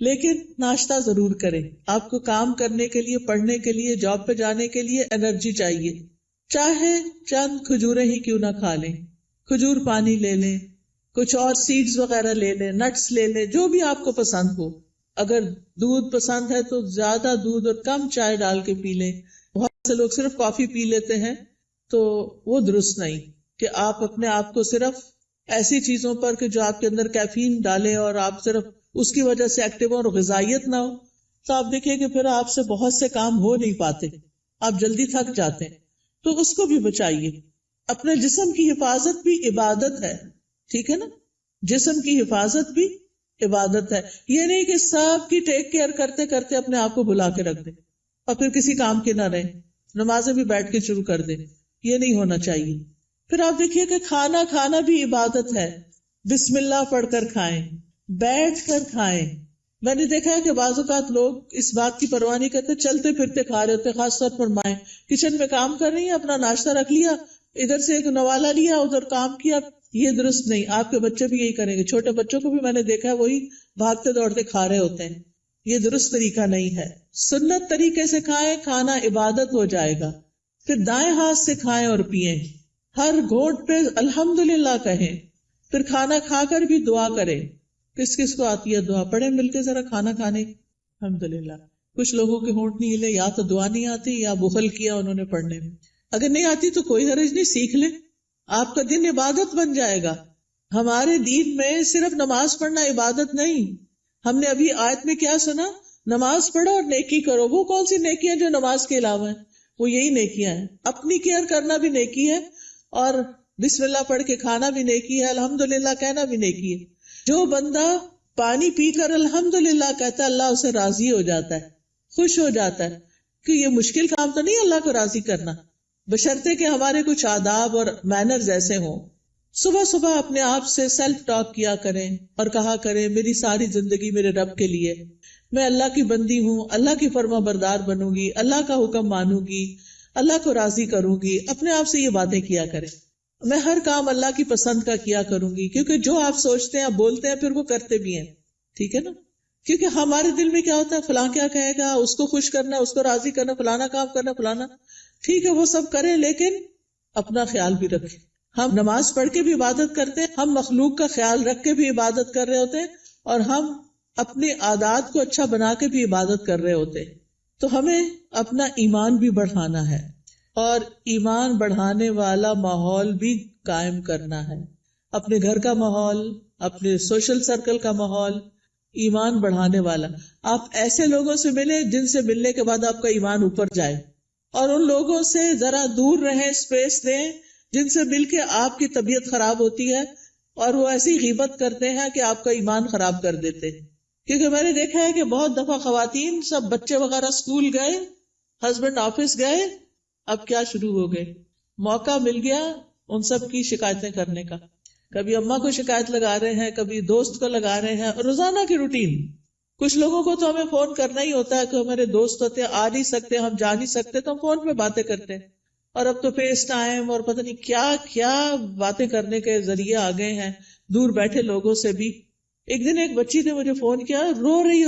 لیکن ناشتہ ضرور کریں. آپ کو کام کرنے کے لیے، پڑھنے کے لیے، جاب پہ جانے کے لیے انرجی چاہیے. چاہے چند کھجوریں ہی کیوں نہ کھا لیں، کھجور پانی لے لیں، کچھ اور سیڈز وغیرہ لے لیں، نٹس لے لیں، جو بھی آپ کو پسند ہو. اگر دودھ پسند ہے تو زیادہ دودھ اور کم چائے ڈال کے پی لیں. بہت سے لوگ صرف کافی پی لیتے ہیں تو وہ درست نہیں کہ آپ اپنے آپ کو صرف ایسی چیزوں پر کہ جو آپ کے اندر کیفین ڈالے اور آپ صرف اس کی وجہ سے ایکٹیو اور غذائیت نہ ہو، تو آپ دیکھیں کہ پھر آپ سے بہت سے کام ہو نہیں پاتے، آپ جلدی تھک جاتے ہیں. تو اس کو بھی بچائیے. اپنے جسم کی حفاظت بھی عبادت ہے، ٹھیک ہے نا؟ جسم کی حفاظت بھی عبادت ہے. یہ نہیں کہ سب کی ٹیک کیئر کرتے کرتے اپنے آپ کو بھلا کے رکھ دیں اور پھر کسی کام کے نہ رہیں، نمازیں بھی بیٹھ کے شروع کر دیں. یہ نہیں ہونا چاہیے. پھر آپ دیکھیے کہ کھانا بھی عبادت ہے. بسم اللہ پڑھ کر کھائیں، بیٹھ کر کھائیں. میں نے دیکھا ہے کہ بعض اوقات لوگ اس بات کی پرواہ نہیں کرتے، چلتے پھرتے کھا رہے ہوتے، خاص طور پر مائیں کچن میں کام کر رہی ہیں، اپنا ناشتہ رکھ لیا، ادھر سے ایک نوالا لیا، ادھر کام کیا. یہ درست نہیں. آپ کے بچے بھی یہی کریں گے. چھوٹے بچوں کو بھی میں نے دیکھا ہے وہی بھاگتے دوڑتے کھا رہے ہوتے ہیں. یہ درست طریقہ نہیں ہے. سنت طریقے سے کھائیں، کھانا عبادت ہو جائے گا. پھر دائیں ہاتھ سے کھائیں اور پیئیں، ہر گھونٹ پہ الحمدللہ کہیں. پھر کھانا کھا کر بھی دعا کریں. کس کس کو آتی ہے دعا؟ پڑھیں مل کے ذرا کھانا کھانے الحمدللہ. کچھ لوگوں کے ہونٹ نہیں ہلے، یا تو دعا نہیں آتی یا بخل کیا انہوں نے پڑھنے میں. اگر نہیں آتی تو کوئی حرج نہیں، سیکھ لیں، آپ کا دن عبادت بن جائے گا. ہمارے دین میں صرف نماز پڑھنا عبادت نہیں. ہم نے ابھی آیت میں کیا سنا؟ نماز پڑھو اور نیکی کرو. وہ کون سی نیکی ہیں جو نماز کے علاوہ ہیں؟ وہ یہی نیکیاں ہیں. اپنی کیئر کرنا بھی نیکی ہے اور بسم اللہ پڑھ کے کھانا بھی نیکی ہے، الحمدللہ کہنا بھی نیکی ہے. جو بندہ پانی پی کر الحمدللہ کہتا ہے اللہ اسے راضی ہو جاتا ہے، خوش ہو جاتا ہے. کہ یہ مشکل کام تو نہیں اللہ کو راضی کرنا، بشرطے کہ ہمارے کچھ آداب اور مینرز ایسے ہوں. صبح صبح اپنے آپ سے سیلف ٹاک کیا کریں اور کہا کریں میری ساری زندگی میرے رب کے لیے، میں اللہ کی بندی ہوں، اللہ کی فرما بردار بنوں گی، اللہ کا حکم مانوں گی، اللہ کو راضی کروں گی. اپنے آپ سے یہ باتیں کیا کریں. میں ہر کام اللہ کی پسند کا کیا کروں گی، کیونکہ جو آپ سوچتے ہیں بولتے ہیں پھر وہ کرتے بھی ہیں. ٹھیک ہے نا؟ کیونکہ ہمارے دل میں کیا ہوتا ہے، فلاں کیا کہے گا، اس کو خوش کرنا، اس کو راضی کرنا، فلانا کام کرنا، فلانا. ٹھیک ہے وہ سب کریں لیکن اپنا خیال بھی رکھیں. ہم نماز پڑھ کے بھی عبادت کرتے ہیں، ہم مخلوق کا خیال رکھ کے بھی عبادت کر رہے ہوتے ہیں، اور ہم اپنے عادات کو اچھا بنا کے بھی عبادت کر رہے ہوتے ہیں. تو ہمیں اپنا ایمان بھی بڑھانا ہے اور ایمان بڑھانے والا ماحول بھی قائم کرنا ہے. اپنے گھر کا ماحول، اپنے سوشل سرکل کا ماحول ایمان بڑھانے والا. آپ ایسے لوگوں سے ملیں جن سے ملنے کے بعد آپ کا ایمان اوپر جائے، اور ان لوگوں سے ذرا دور رہیں، اسپیس دیں جن سے مل کے آپ کی طبیعت خراب ہوتی ہے، اور وہ ایسی غیبت کرتے ہیں کہ آپ کا ایمان خراب کر دیتے ہیں. کیونکہ میں نے دیکھا ہے کہ بہت دفعہ خواتین سب بچے وغیرہ اسکول گئے، ہسبینڈ آفس گئے، اب کیا شروع ہو گئے، موقع مل گیا ان سب کی شکایتیں کرنے کا. کبھی اماں کو شکایت لگا رہے ہیں، کبھی دوست کو لگا رہے ہیں، روزانہ کی روٹین. کچھ لوگوں کو تو ہمیں فون کرنا ہی ہوتا ہے کہ ہمارے دوست ہوتے ہیں، آ نہیں سکتے، ہم جا نہیں سکتے، تو ہم فون پہ باتیں کرتے ہیں. اور اب تو فیس ٹائم اور پتہ نہیں کیا کیا باتیں کرنے کے ذریعے آ گئے ہیں دور بیٹھے لوگوں سے بھی. ایک دن ایک بچی نے مجھے فون کیا، رو رہی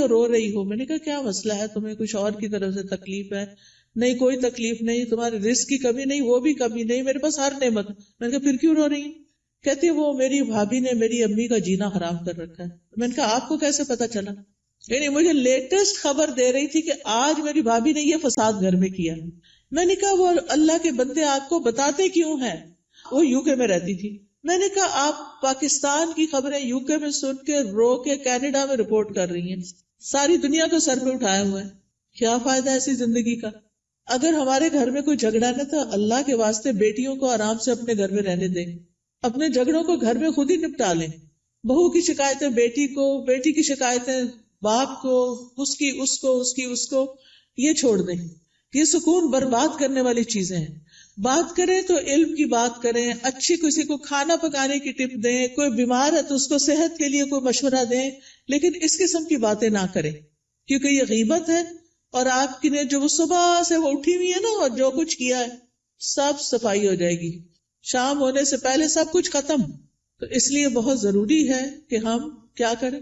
ہو. میں نے کہا کیا مسئلہ ہے تمہیں، کچھ اور کی طرف سے تکلیف ہے؟ نہیں کوئی تکلیف نہیں، تمہارے رزق کی کمی نہیں، وہ بھی کمی نہیں، میرے پاس ہر نعمت. میں نے کہا پھر کیوں رو رہی ہیں؟ کہتی ہے وہ میری بھابھی نے میری امی کا جینا حرام کر رکھا ہے. میں نے کہا آپ کو کیسے پتا چلا؟ یعنی مجھے لیٹسٹ خبر دے رہی تھی کہ آج میری بھابھی نے یہ فساد گھر میں کیا. میں نے کہا وہ اللہ کے بندے آپ کو بتاتے کیوں ہیں؟ وہ یو کے میں رہتی تھی. میں نے کہا آپ پاکستان کی خبریں یو کے میں سن کے رو کے کینیڈا میں رپورٹ کر رہی ہیں، ساری دنیا کو سر پہ اٹھائے ہوئے ہیں. کیا فائدہ ایسی زندگی کا؟ اگر ہمارے گھر میں کوئی جھگڑا نہ تو اللہ کے واسطے بیٹیوں کو آرام سے اپنے گھر میں رہنے دیں، اپنے جھگڑوں کو گھر میں خود ہی نپٹا لیں. بہو کی شکایتیں بیٹی کو، بیٹی کی شکایتیں باپ کو، اس کو یہ چھوڑ دیں. یہ سکون برباد کرنے والی چیزیں ہیں. بات کریں تو علم کی بات کریں، اچھی کسی کو کھانا پکانے کی ٹپ دیں، کوئی بیمار ہے تو اس کو صحت کے لیے کوئی مشورہ دیں، لیکن اس قسم کی باتیں نہ کریں کیونکہ یہ غیبت ہے. اور آپ کی نے جو صبح سے وہ اٹھی ہوئی ہے نا اور جو کچھ کیا ہے سب صفائی ہو جائے گی، شام ہونے سے پہلے سب کچھ ختم. تو اس لیے بہت ضروری ہے کہ ہم کیا کریں،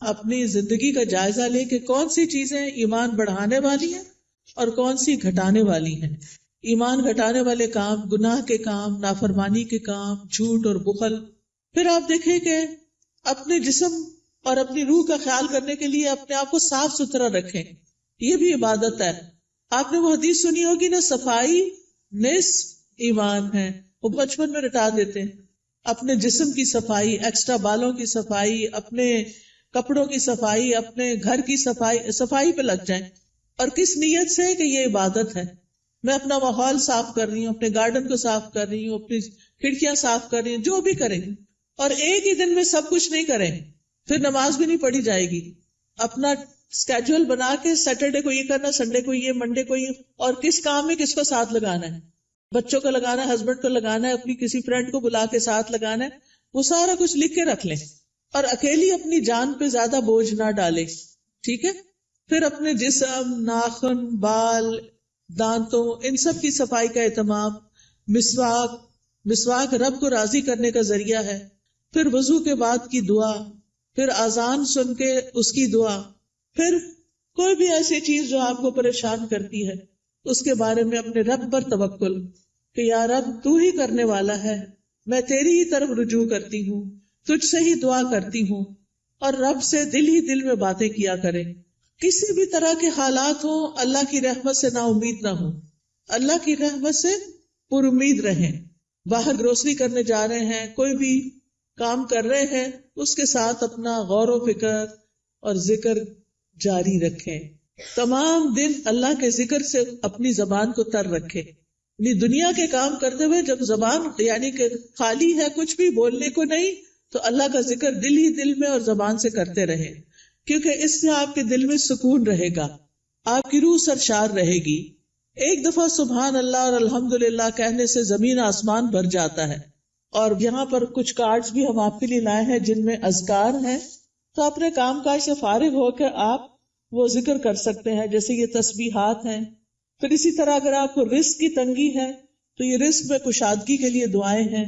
اپنی زندگی کا جائزہ لیں کہ کون سی چیزیں ایمان بڑھانے والی ہیں اور کون سی گھٹانے والی ہیں. ایمان گھٹانے والے کام، گناہ کے کام، نافرمانی کے کام، جھوٹ اور بخل. پھر آپ دیکھیں کہ اپنے جسم اور اپنی روح کا خیال کرنے کے لیے اپنے آپ کو صاف ستھرا رکھیں، یہ بھی عبادت ہے. آپ نے وہ حدیث سنی ہوگی نا، صفائی نصف ایمان ہے، وہ بچپن میں رٹا دیتے ہیں. اپنے جسم کی صفائی، ایکسٹرا بالوں کی صفائی، اپنے کپڑوں کی صفائی، اپنے گھر کی صفائی پہ لگ جائیں. اور کس نیت سے کہ یہ عبادت ہے. میں اپنا ماحول صاف کر رہی ہوں، اپنے گارڈن کو صاف کر رہی ہوں، اپنی کھڑکیاں صاف کر رہی ہوں، جو بھی کریں. اور ایک ہی دن میں سب کچھ نہیں کریں، پھر نماز بھی نہیں پڑھی جائے گی. اپنا اسکیجول بنا کے سیٹرڈے کو یہ کرنا، سنڈے کو یہ، منڈے کو یہ، اور کس کام میں کس کو ساتھ لگانا ہے، بچوں کو لگانا ہے، ہسبینڈ کو لگانا ہے، اپنی کسی فرینڈ کو بلا کے ساتھ لگانا ہے، وہ سارا کچھ لکھ کے رکھ لیں. اور اکیلی اپنی جان پہ زیادہ بوجھ نہ ڈالے، ٹھیک ہے. پھر اپنے جسم، ناخن، بال، دانتوں، ان سب کی صفائی کا اہتمام. مسواک رب کو راضی کرنے کا ذریعہ ہے. پھر وضو کے بعد کی دعا، پھر اذان سن کے اس کی دعا. پھر کوئی بھی ایسی چیز جو آپ کو پریشان کرتی ہے اس کے بارے میں اپنے رب پر توکل کہ یا رب تو ہی کرنے والا ہے، میں تیری ہی طرف رجوع کرتی ہوں، تجھ سے ہی دعا کرتی ہوں. اور رب سے دل ہی دل میں باتیں کیا کریں. کسی بھی طرح کے حالات ہوں، اللہ کی رحمت سے نا امید نہ ہوں، اللہ کی رحمت سے پر امید رہیں. باہر گروسری کرنے جا رہے ہیں، کوئی بھی کام کر رہے ہیں، اس کے ساتھ اپنا غور و فکر اور ذکر جاری رکھیں. تمام دن اللہ کے ذکر سے اپنی زبان کو تر رکھیں. یعنی دنیا کے کام کرتے ہوئے جب زبان یعنی کہ خالی ہے، کچھ بھی بولنے کو نہیں، تو اللہ کا ذکر دل ہی دل میں اور زبان سے کرتے رہیں، کیونکہ اس سے آپ کے دل میں سکون رہے گا، آپ کی روح سرشار رہے گی. ایک دفعہ سبحان اللہ اور الحمدللہ کہنے سے زمین آسمان بھر جاتا ہے. اور یہاں پر کچھ کارڈز بھی ہم آپ کے لیے لائے ہیں جن میں اذکار ہیں، تو اپنے کام کاج سے فارغ ہو کے آپ وہ ذکر کر سکتے ہیں، جیسے یہ تسبیحات ہیں. پھر اسی طرح اگر آپ کو رزق کی تنگی ہے تو یہ رزق میں کشادگی کے لیے دعائیں ہیں.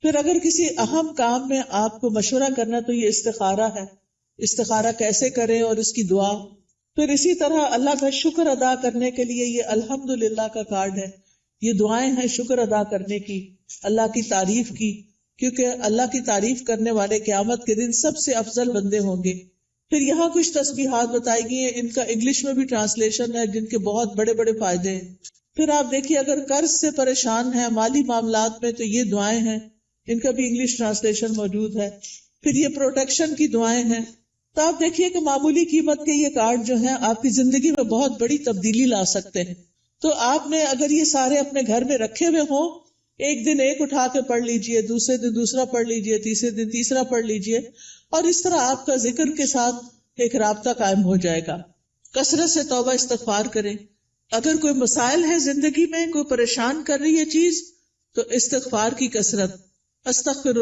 پھر اگر کسی اہم کام میں آپ کو مشورہ کرنا تو یہ استخارہ ہے، استخارہ کیسے کریں اور اس کی دعا. پھر اسی طرح اللہ کا شکر ادا کرنے کے لیے یہ الحمدللہ کا کارڈ ہے، یہ دعائیں ہیں شکر ادا کرنے کی، اللہ کی تعریف کی، کیونکہ اللہ کی تعریف کرنے والے قیامت کے دن سب سے افضل بندے ہوں گے. پھر یہاں کچھ تسبیحات بتائی گئی ہیں، ان کا انگلش میں بھی ٹرانسلیشن ہے جن کے بہت بڑے بڑے فائدے ہیں. پھر آپ دیکھیے اگر قرض سے پریشان ہیں، مالی معاملات میں، تو یہ دعائیں ہیں، ان کا بھی انگلش ٹرانسلیشن موجود ہے. پھر یہ پروٹیکشن کی دعائیں ہیں. تو آپ دیکھیے کہ معمولی قیمت کے یہ کارڈ جو ہیں آپ کی زندگی میں بہت بڑی تبدیلی لا سکتے ہیں. تو آپ نے اگر یہ سارے اپنے گھر میں رکھے ہوئے ہوں ایک دن ایک اٹھا کے پڑھ لیجئے، دوسرے دن دوسرا پڑھ لیجئے، تیسرے دن تیسرا پڑھ لیجئے، اور اس طرح آپ کا ذکر کے ساتھ ایک رابطہ قائم ہو جائے گا۔ کثرت سے توبہ استغفار کریں۔ اگر کوئی مسائل ہے زندگی میں، کوئی پریشان کر رہی ہے چیز، تو استغفار کی کثرت، استغفر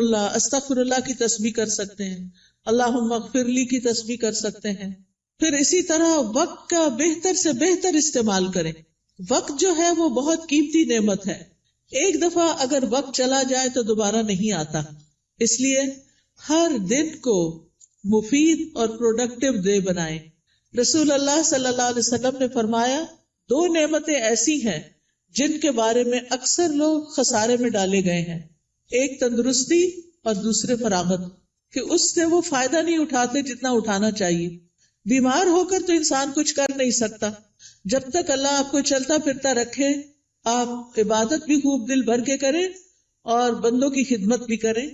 اللہ کی تسبیح کر سکتے ہیں، اللہم اغفر لی کی تسبیح کر سکتے ہیں۔ پھر اسی طرح وقت کا بہتر سے بہتر استعمال کریں۔ وقت جو ہے وہ بہت قیمتی نعمت ہے، ایک دفعہ اگر وقت چلا جائے تو دوبارہ نہیں آتا، اس لیے ہر دن کو مفید اور پروڈکٹیو ڈے بنائیں۔ رسول اللہ صلی اللہ علیہ وسلم نے فرمایا، دو نعمتیں ایسی ہیں جن کے بارے میں اکثر لوگ خسارے میں ڈالے گئے ہیں، ایک تندرستی اور دوسرے فراغت، کہ اس سے وہ فائدہ نہیں اٹھاتے جتنا اٹھانا چاہیے۔ بیمار ہو کر تو انسان کچھ کر نہیں سکتا، جب تک اللہ آپ کو چلتا پھرتا رکھے آپ عبادت بھی خوب دل بھر کے کریں اور بندوں کی خدمت بھی کریں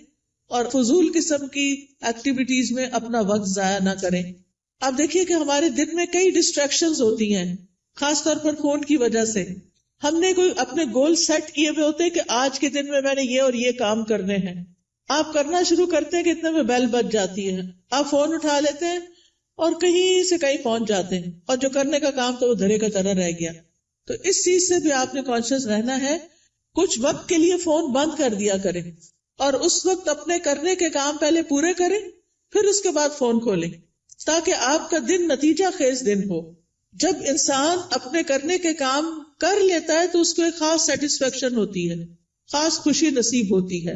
اور فضول قسم کی ایکٹیویٹیز میں اپنا وقت ضائع نہ کریں۔ آپ دیکھیے کہ ہمارے دن میں کئی ڈسٹریکشنز ہوتی ہیں، خاص طور پر فون کی وجہ سے۔ ہم نے کوئی اپنے گول سیٹ کیے ہوئے ہوتے کہ آج کے دن میں نے یہ اور یہ کام کرنے ہیں، آپ کرنا شروع کرتے ہیں کہ اتنے میں بیل بج جاتی ہے، آپ فون اٹھا لیتے ہیں اور کہیں سے کہیں پہنچ جاتے ہیں، اور جو کرنے کا کام تو وہ دھرے کا طرح رہ گیا۔ تو اس چیز سے بھی آپ نے کانشیس رہنا ہے، کچھ وقت کے لیے فون بند کر دیا کریں اور اس وقت اپنے کرنے کے کام پہلے پورے کریں، پھر اس کے بعد فون کھولیں، تاکہ آپ کا دن نتیجہ خیز دن ہو۔ جب انسان اپنے کرنے کے کام کر لیتا ہے تو اس کو ایک خاص سیٹسفیکشن ہوتی ہے، خاص خوشی نصیب ہوتی ہے۔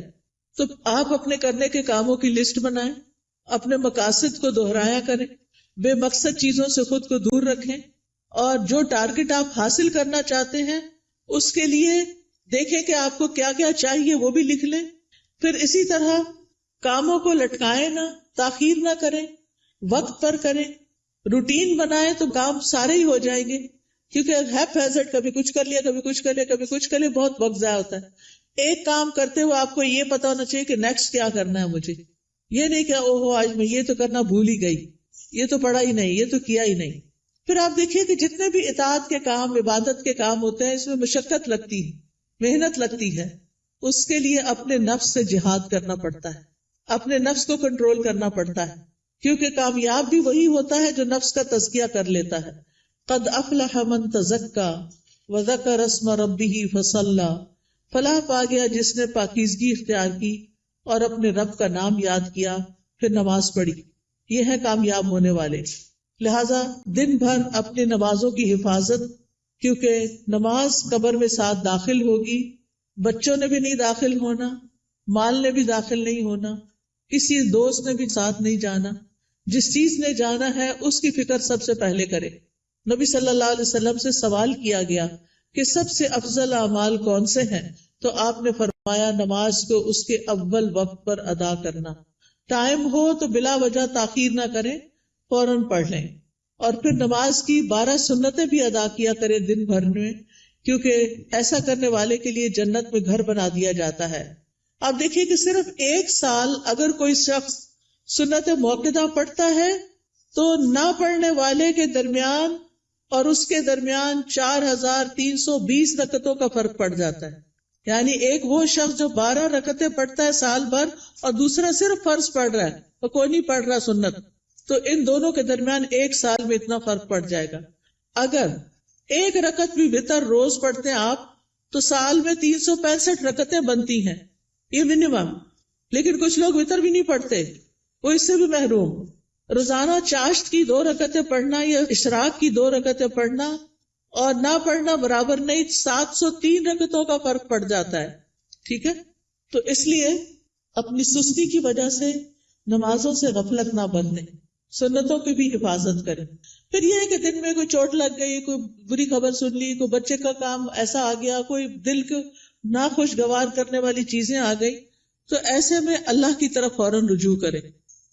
تو آپ اپنے کرنے کے کاموں کی لسٹ بنائیں، اپنے مقاصد کو دہرایا کریں، بے مقصد چیزوں سے خود کو دور رکھیں، اور جو ٹارگٹ آپ حاصل کرنا چاہتے ہیں اس کے لیے دیکھیں کہ آپ کو کیا کیا چاہیے، وہ بھی لکھ لیں۔ پھر اسی طرح کاموں کو لٹکائیں نہ، تاخیر نہ کریں، وقت پر کریں، روٹین بنائیں تو کام سارے ہی ہو جائیں گے، کیونکہ ہیپ ہیزرڈ کبھی کچھ کر لیا، کبھی کچھ کر لیا، کبھی کچھ کر لیا، بہت وقت ضائع ہوتا ہے۔ ایک کام کرتے ہوئے آپ کو یہ پتا ہونا چاہیے کہ نیکسٹ کیا کرنا ہے مجھے، یہ نہیں کہ اوہو آج میں یہ تو کرنا بھول ہی گئی، یہ تو پڑھا ہی نہیں، یہ تو کیا ہی نہیں۔ پھر آپ دیکھیے کہ جتنے بھی اطاعت کے کام، عبادت کے کام ہوتے ہیں، اس میں مشقت لگتی ہے، محنت لگتی ہے، اس کے لیے اپنے نفس سے جہاد کرنا پڑتا ہے، اپنے نفس کو کنٹرول کرنا پڑتا ہے، کیونکہ کامیاب بھی وہی ہوتا ہے جو نفس کا تزکیہ کر لیتا ہے۔ قد افلح من تزکا وذکر اسم ربہ فصلی، فلاح پا گیا جس نے پاکیزگی اختیار کی اور اپنے رب کا نام یاد کیا، پھر نماز پڑھی، یہ ہے کامیاب ہونے والے۔ لہذا دن بھر اپنی نمازوں کی حفاظت، کیونکہ نماز قبر میں ساتھ داخل ہوگی، بچوں نے بھی نہیں داخل ہونا، مال نے بھی داخل نہیں ہونا، کسی دوست نے بھی ساتھ نہیں جانا، جس چیز نے جانا ہے اس کی فکر سب سے پہلے کرے۔ نبی صلی اللہ علیہ وسلم سے سوال کیا گیا کہ سب سے افضل اعمال کون سے ہیں، تو آپ نے فرمایا نماز کو اس کے اول وقت پر ادا کرنا، ٹائم ہو تو بلا وجہ تاخیر نہ کریں، فوراً پڑھ لیں، اور پھر نماز کی 12 سنتیں بھی ادا کیا کریں دن بھر میں، کیونکہ ایسا کرنے والے کے لیے جنت میں گھر بنا دیا جاتا ہے۔ آپ دیکھیے کہ صرف ایک سال اگر کوئی شخص سنت موقدہ پڑھتا ہے تو نہ پڑھنے والے کے درمیان اور اس کے درمیان 4320 رکعتوں کا فرق پڑ جاتا ہے۔ یعنی ایک وہ شخص جو 12 رکعتیں پڑھتا ہے سال بھر، اور دوسرا صرف فرض پڑھ رہا ہے اور کوئی نہیں پڑھ رہا سنت، تو ان دونوں کے درمیان ایک سال میں اتنا فرق پڑ جائے گا۔ اگر ایک رکعت بھی وتر روز پڑھتے ہیں آپ تو سال میں 365 رکعتیں بنتی ہیں، یہ منیمم۔ لیکن کچھ لوگ وتر بھی نہیں پڑھتے، وہ اس سے بھی محروم۔ روزانہ چاشت کی 2 رکعتیں پڑھنا یا اشراق کی 2 رکعتیں پڑھنا اور نہ پڑھنا برابر نہیں، 703 رکعتوں کا فرق پڑ جاتا ہے، ٹھیک ہے؟ تو اس لیے اپنی سستی کی وجہ سے نمازوں سے غفلت نہ برتیں، سنتوں کی بھی حفاظت کریں۔ پھر یہ ہے کہ دن میں کوئی چوٹ لگ گئی، کوئی بری خبر سن لی، کوئی بچے کا کام ایسا آ گیا، کوئی دل کو ناخوشگوار کرنے والی چیزیں آ گئی، تو ایسے میں اللہ کی طرف فوراً رجوع کریں۔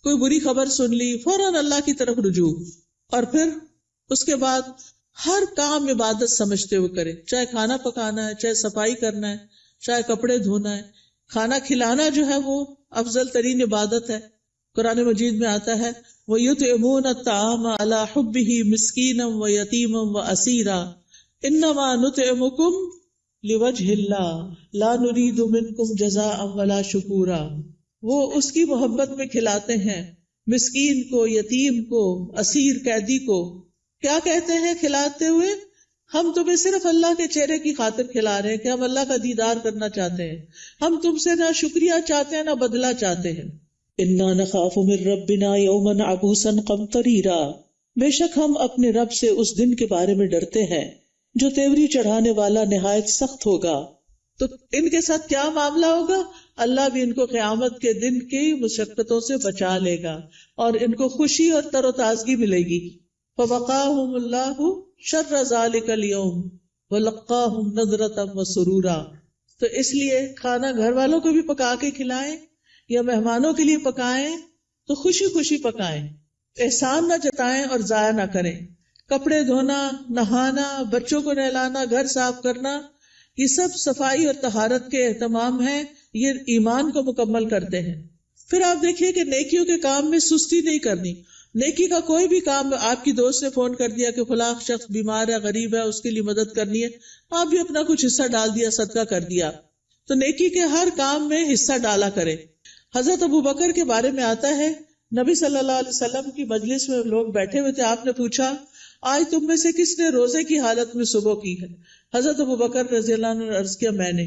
کوئی بری خبر سن لی، فوراً اللہ کی طرف رجوع، اور پھر اس کے بعد ہر کام عبادت سمجھتے ہوئے کریں، چاہے کھانا پکانا ہے، چاہے صفائی کرنا ہے، چاہے کپڑے دھونا ہے، کھانا کھلانا جو ہے وہ افضل ترین عبادت ہے۔ قرآن مجید میں آتا ہے وَيُطْعِمُونَ الطَّعَامَ عَلَى حُبِّهِ مِسْكِينًا وَيَتِيمًا وَأَسِيرًا إِنَّمَا نُطْعِمُكُمْ لوجہ اللہ لا نرید منکم جزاء ولا شکورا، وہ اس کی محبت میں کھلاتے ہیں مسکین کو، یتیم کو، اسیر قیدی کو. کیا کہتے ہیں کھلاتے ہوئے؟ ہم تمہیں صرف اللہ کے چہرے کی خاطر کھلا رہے ہیں کہ ہم اللہ کا دیدار کرنا چاہتے ہیں، ہم تم سے نہ شکریہ چاہتے ہیں نہ بدلہ چاہتے ہیں. انا نخاف من ربنا یوما عبوسا قمطریرا، بے شک ہم اپنے رب سے اس دن کے بارے میں ڈرتے ہیں جو تیوری چڑھانے والا نہایت سخت ہوگا. تو ان کے ساتھ کیا معاملہ ہوگا؟ اللہ بھی ان کو قیامت کے دن کی مشقتوں سے بچا لے گا اور ان کو خوشی اور تر و تازگی ملے گی. فوقاہم اللہ شر ذلک اليوم ولقاہم نضرۃ وسرورا. تو اس لیے کھانا گھر والوں کو بھی پکا کے کھلائیں یا مہمانوں کے لیے پکائیں تو خوشی خوشی پکائیں، احسان نہ جتائیں اور ضائع نہ کریں. کپڑے دھونا، نہانا، بچوں کو نہلانا، گھر صاف کرنا، یہ سب صفائی اور طہارت کے اہتمام ہیں، یہ ایمان کو مکمل کرتے ہیں. پھر آپ دیکھیے کہ نیکیوں کے کام میں سستی نہیں کرنی. نیکی کا کوئی بھی کام، آپ کی دوست نے فون کر دیا کہ فلاں شخص بیمار ہے، غریب ہے، اس کے لیے مدد کرنی ہے، آپ بھی اپنا کچھ حصہ ڈال دیا، صدقہ کر دیا. تو نیکی کے ہر کام میں حصہ ڈالا کرے. حضرت ابوبکر کے بارے میں آتا ہے، نبی صلی اللہ علیہ وسلم کی مجلس میں لوگ بیٹھے ہوئے تھے، آپ نے پوچھا آج تم میں سے کس نے روزے کی حالت میں صبح کی ہے؟ حضرت ابوبکر رضی اللہ عنہ نے عرض کیا میں نے.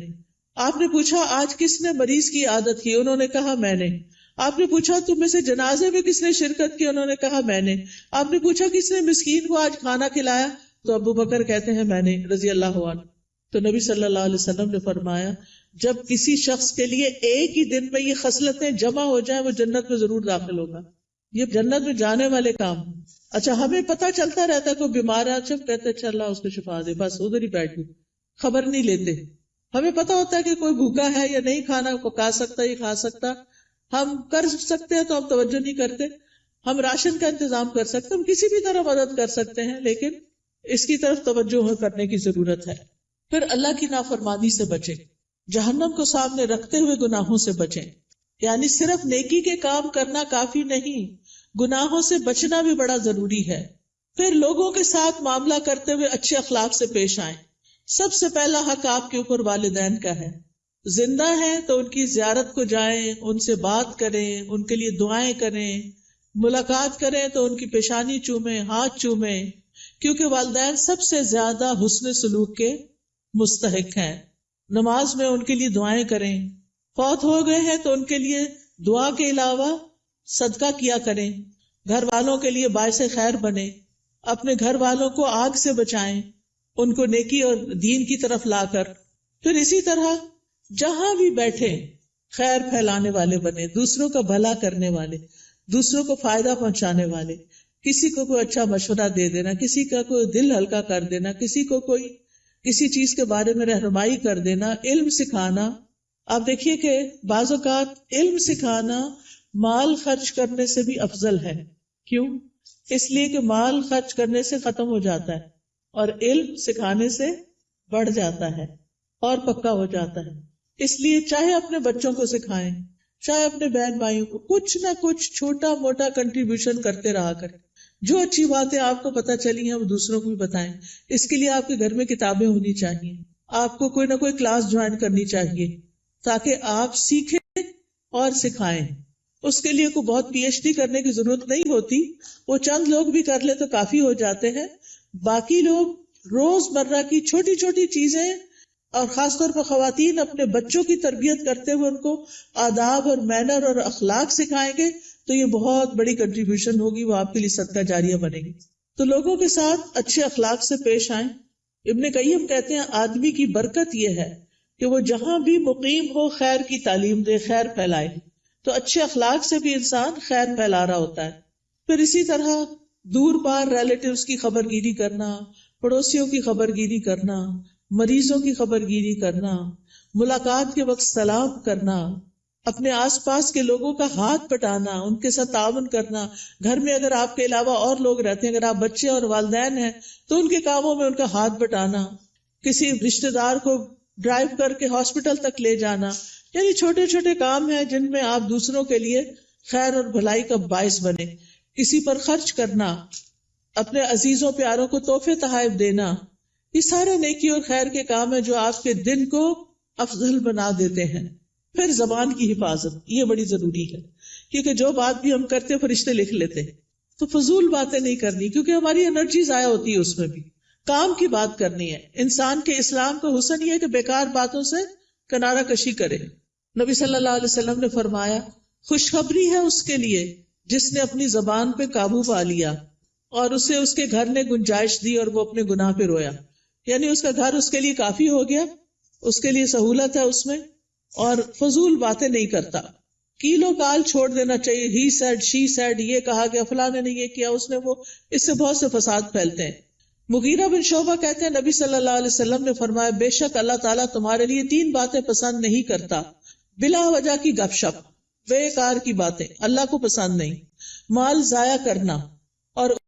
آپ نے پوچھا آج کس نے مریض کی عادت کی؟ انہوں نے کہا میں نے. آپ نے پوچھا تم میں سے جنازے میں کس نے شرکت کی؟ انہوں نے کہا میں نے. آپ نے پوچھا کس نے مسکین کو آج کھانا کھلایا؟ تو ابوبکر کہتے ہیں میں نے رضی اللہ عنہ. تو نبی صلی اللہ علیہ وسلم نے فرمایا جب کسی شخص کے لیے ایک ہی دن میں یہ خصلتیں جمع ہو جائیں وہ جنت میں ضرور داخل ہوگا. یہ جنت میں جانے والے کام. اچھا ہمیں پتہ چلتا رہتا ہے کوئی بیمار ہے، جب کہتے اچھا اللہ اس کو شفا دے، بس ادھر ہی بیٹھ گئے، خبر نہیں لیتے. ہمیں پتہ ہوتا ہے کہ کوئی بھوکا ہے یا نہیں کھانا پکا سکتا یہ کھا سکتا، ہم کر سکتے ہیں تو ہم توجہ نہیں کرتے. ہم راشن کا انتظام کر سکتے، ہم کسی بھی طرح مدد کر سکتے ہیں، لیکن اس کی طرف توجہ کرنے کی ضرورت ہے. پھر اللہ کی نافرمانی سے بچیں، جہنم کو سامنے رکھتے ہوئے گناہوں سے بچیں. یعنی صرف نیکی کے کام کرنا کافی نہیں، گناہوں سے بچنا بھی بڑا ضروری ہے. پھر لوگوں کے ساتھ معاملہ کرتے ہوئے اچھے اخلاق سے پیش آئیں. سب سے پہلا حق آپ کے اوپر والدین کا ہے. زندہ ہیں تو ان کی زیارت کو جائیں، ان سے بات کریں، ان کے لیے دعائیں کریں، ملاقات کریں تو ان کی پیشانی چومیں، ہاتھ چومیں، کیونکہ والدین سب سے زیادہ حسن سلوک کے مستحق ہیں. نماز میں ان کے لیے دعائیں کریں. فوت ہو گئے ہیں تو ان کے لیے دعا کے علاوہ صدقہ کیا کریں. گھر والوں کے لیے باعث خیر بنیں، اپنے گھر والوں کو آگ سے بچائیں، ان کو نیکی اور دین کی طرف لا کر. پھر اسی طرح جہاں بھی بیٹھے خیر پھیلانے والے بنے، دوسروں کا بھلا کرنے والے، دوسروں کو فائدہ پہنچانے والے. کسی کو کوئی اچھا مشورہ دے دینا، کسی کا کوئی دل ہلکا کر دینا، کسی کو کوئی کسی چیز کے بارے میں رہنمائی کر دینا، علم سکھانا. آپ دیکھیے کہ بعض اوقات علم سکھانا مال خرچ کرنے سے بھی افضل ہے. کیوں؟ اس لیے کہ مال خرچ کرنے سے ختم ہو جاتا ہے اور علم سکھانے سے بڑھ جاتا ہے اور پکا ہو جاتا ہے. اس لیے چاہے اپنے بچوں کو سکھائیں، چاہے اپنے بہن بھائیوں کو کچھ نہ کچھ چھوٹا موٹا کنٹریبیوشن کرتے رہا کریں. جو اچھی باتیں آپ کو پتہ چلی ہیں وہ دوسروں کو بھی بتائیں. اس کے لیے آپ کے گھر میں کتابیں ہونی چاہیے، آپ کو کوئی نہ کوئی کلاس جوائن کرنی چاہیے تاکہ آپ سیکھیں اور سکھائیں. اس کے لیے کوئی بہت پی ایچ ڈی کرنے کی ضرورت نہیں ہوتی، وہ چند لوگ بھی کر لے تو کافی ہو جاتے ہیں. باقی لوگ روز مرہ کی چھوٹی چھوٹی چیزیں اور خاص طور پر خواتین اپنے بچوں کی تربیت کرتے ہوئے ان کو آداب اور مینر اور اخلاق سکھائیں گے تو یہ بہت بڑی کنٹریبیوشن ہوگی، وہ آپ کے لیے صدقہ جاریہ بنے گی. تو لوگوں کے ساتھ اچھے اخلاق سے پیش آئیں. ابن قیم کہتے ہیں آدمی کی برکت یہ ہے کہ وہ جہاں بھی مقیم ہو خیر کی تعلیم دے، خیر پھیلائے. تو اچھے اخلاق سے بھی انسان خیر پھیلا رہا ہوتا ہے. پھر اسی طرح دور پار ریلیٹیوز کی خبر گیری کرنا، پڑوسیوں کی خبر گیری کرنا، مریضوں کی خبر گیری کرنا، ملاقات کے وقت سلام کرنا، اپنے آس پاس کے لوگوں کا ہاتھ پٹانا، ان کے ساتھ تعاون کرنا. گھر میں اگر آپ کے علاوہ اور لوگ رہتے ہیں، اگر آپ بچے اور والدین ہیں تو ان کے کاموں میں ان کا ہاتھ بٹانا، کسی رشتہ دار کو ڈرائیو کر کے ہاسپٹل تک لے جانا. یعنی چھوٹے چھوٹے کام ہیں جن میں آپ دوسروں کے لیے خیر اور بھلائی کا باعث بنے. کسی پر خرچ کرنا، اپنے عزیزوں پیاروں کو تحفے تحائف دینا، یہ سارے نیکی اور خیر کے کام ہیں جو آپ کے دن کو افضل بنا دیتے ہیں. پھر زبان کی حفاظت، یہ بڑی ضروری ہے، کیونکہ جو بات بھی ہم کرتے فرشتے لکھ لیتے ہیں. تو فضول باتیں نہیں کرنی، کیونکہ ہماری انرجی ضائع ہوتی ہے اس میں بھی. کام کی بات کرنی ہے. انسان کے اسلام کا حسن یہ ہے کہ بیکار باتوں سے کنارہ کشی کرے. نبی صلی اللہ علیہ وسلم نے فرمایا خوشخبری ہے اس کے لیے جس نے اپنی زبان پہ قابو پا لیا اور اسے اس کے گھر نے گنجائش دی اور وہ اپنے گناہ پہ رویا. یعنی اس کا گھر اس کے لیے کافی ہو گیا، اس کے لیے سہولت ہے اس میں، اور فضول باتیں نہیں کرتا. کیلو کال چھوڑ دینا چاہیے. ہی سیڈ، شی سیڈ، یہ کہا گیا، فلاں نے یہ کیا، اس نے وہ، اس سے بہت سے فساد پھیلتے ہیں. مغیرہ بن شعبہ کہتے ہیں نبی صلی اللہ علیہ وسلم نے فرمایا بے شک اللہ تعالیٰ تمہارے لیے 3 باتیں پسند نہیں کرتا. بلا وجہ کی گپ شپ، بے کار کی باتیں اللہ کو پسند نہیں. مال ضائع کرنا، اور